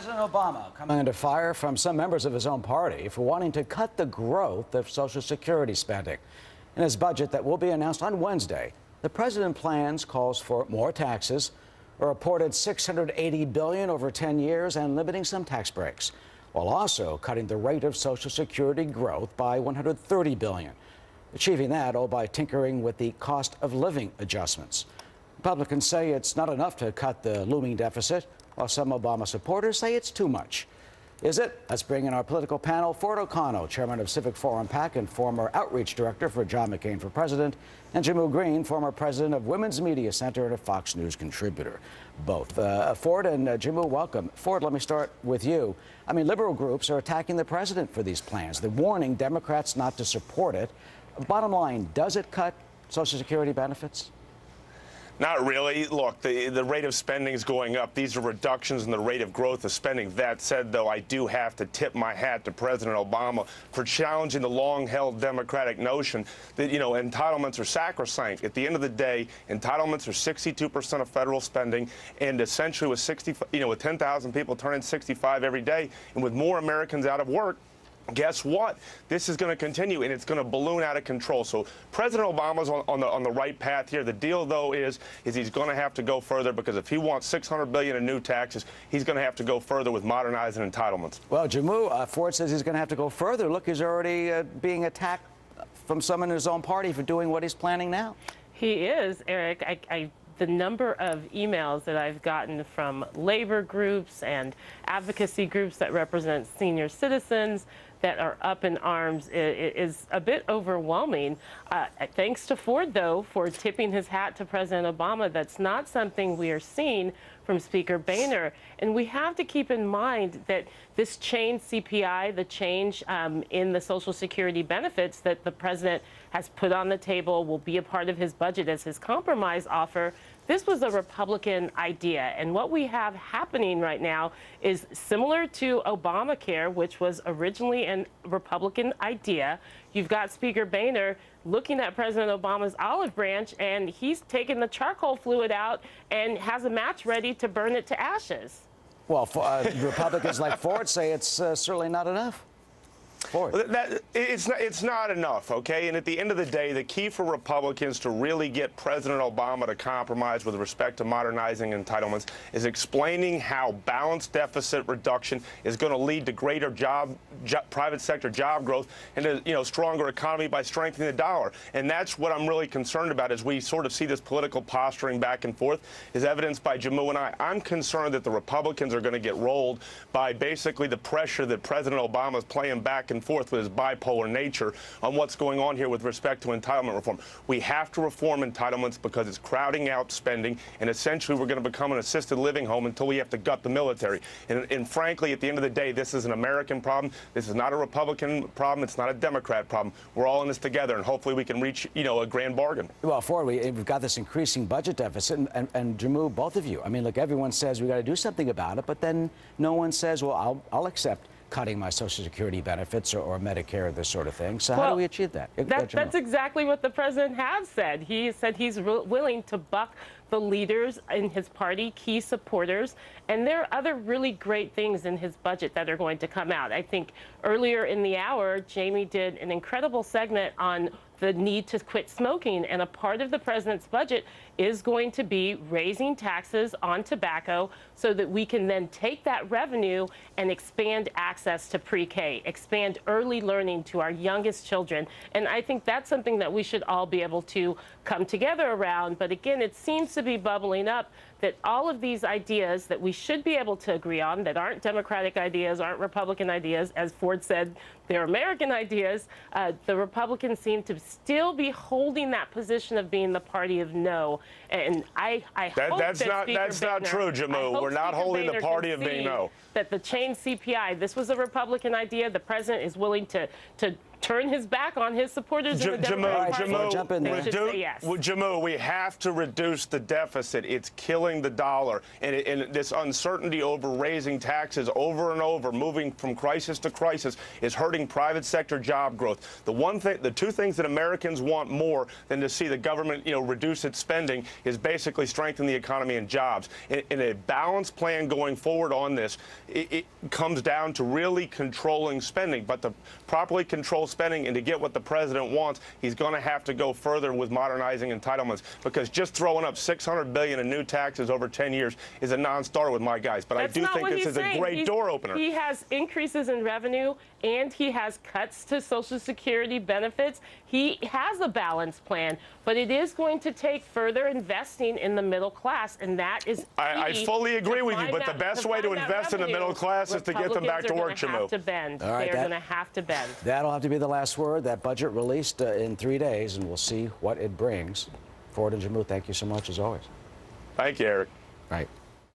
President Obama coming under fire from some members of his own party for wanting to cut the growth of Social Security spending. In his budget that will be announced on Wednesday, the president calls for more taxes, a reported $680 billion over 10 years, and limiting some tax breaks, while also cutting the rate of Social Security growth by $130 billion. Achieving that all by tinkering with the cost of living adjustments. Republicans say it's not enough to cut the looming deficit, while some Obama supporters say it's too much. Is it? Let's bring in our political panel. Ford O'Connell, chairman of Civic Forum PAC and former outreach director for John McCain for president, and Jehmu Greene, former president of Women's Media Center and a Fox News contributor. Both. Ford and Jehmu, welcome. Ford, let me start with you. I mean, liberal groups are attacking the president for these plans. They're warning Democrats not to support it. Bottom line, does it cut Social Security benefits? Not really. Look, the rate of spending is going up. These are reductions in the rate of growth of spending. That said, though, I do have to tip my hat to President Obama for challenging the long-held Democratic notion that, entitlements are sacrosanct. At the end of the day, entitlements are 62% of federal spending, and essentially with 10,000 people turning 65 every day, and with more Americans out of work, guess what? This is going to continue, and it's going to balloon out of control. So President Obama's on the right path here. The deal, though, is he's going to have to go further, because if he wants $600 billion in new taxes, he's going to have to go further with modernizing entitlements. Well, Jehmu, Ford says he's going to have to go further. Look, he's already being attacked from someone in his own party for doing what he's planning now. He is, Eric. The number of emails that I've gotten from labor groups and advocacy groups that represent senior citizens that are up in arms is a bit overwhelming. Thanks to Ford, though, for tipping his hat to President Obama. That's not something we are seeing from Speaker Boehner. And we have to keep in mind that this change CPI, the change in the Social Security benefits that the president has put on the table, will be a part of his budget as his compromise offer. This was a Republican idea, and what we have happening right now is similar to Obamacare, which was originally a Republican idea. You've got Speaker Boehner looking at President Obama's olive branch, and he's taking the charcoal fluid out and has a match ready to burn it to ashes. Well, Republicans like Ford say it's certainly not enough. It's not enough, okay? And at the end of the day, the key for Republicans to really get President Obama to compromise with respect to modernizing entitlements is explaining how balanced deficit reduction is going to lead to greater private sector job growth and a stronger economy by strengthening the dollar. And that's what I'm really concerned about as we sort of see this political posturing back and forth, is evidenced by Jehmu and I. I'm concerned that the Republicans are going to get rolled by basically the pressure that President Obama is playing back and forth with his bipolar nature on what's going on here with respect to entitlement reform. We have to reform entitlements because it's crowding out spending, and essentially we're going to become an assisted living home until we have to gut the military. And frankly, at the end of the day, this is an American problem. This is not a Republican problem. It's not a Democrat problem. We're all in this together, and hopefully we can reach, a grand bargain. Well, Ford, we've got this increasing budget deficit, and Jehmu, both of you. I mean, look, everyone says we got to do something about it, but then no one says, well, I'll accept cutting my Social Security benefits or Medicare, this sort of thing. So how do we achieve that? That's exactly what the president has said. He said he's willing to buck the leaders in his party, key supporters, and there are other really great things in his budget that are going to come out. I think earlier in the hour, Jamie did an incredible segment on the need to quit smoking, and a part of the president's budget is going to be raising taxes on tobacco so that we can then take that revenue and expand access to pre-K, expand early learning to our youngest children. And I think that's something that we should all be able to come together around. But again, it seems to be bubbling up that all of these ideas that we should be able to agree on, that aren't Democratic ideas, aren't Republican ideas, as Ford said, they're American ideas, the Republicans seem to still be holding that position of being the party of no. And I hope that's not true, Jehmu. We're not holding the party of being no. That the change CPI, this was a Republican idea. The president is willing to turn his back on his supporters in the Democratic Party. Jump in there. They should say yes. Jehmu, we have to reduce the deficit. It's killing the dollar. And this uncertainty over raising taxes over and over, moving from crisis to crisis, is hurting private sector job growth. The two things that Americans want more than to see the government, reduce its spending is basically strengthen the economy and jobs. In a balanced plan going forward on this, it comes down to really controlling spending. But to properly control spending and to get what the president wants, he's going to have to go further with modernizing entitlements, because just throwing up $600 billion in new taxes over 10 years is a non-starter with my guys. But That's I do not think what this he's is a saying. great door opener. He has increases in revenue and he has cuts to Social Security benefits. He has a balanced plan, but it is going to take further investing in the middle class, and that is key. I fully agree with you, but the best way to invest in the middle class is to get them back to work, Jehmu. All right, they're going to have to bend. That'll have to be the last word. That budget released in 3 days, and we'll see what it brings. Ford and Jehmu, thank you so much as always. Thank you, Eric. Right.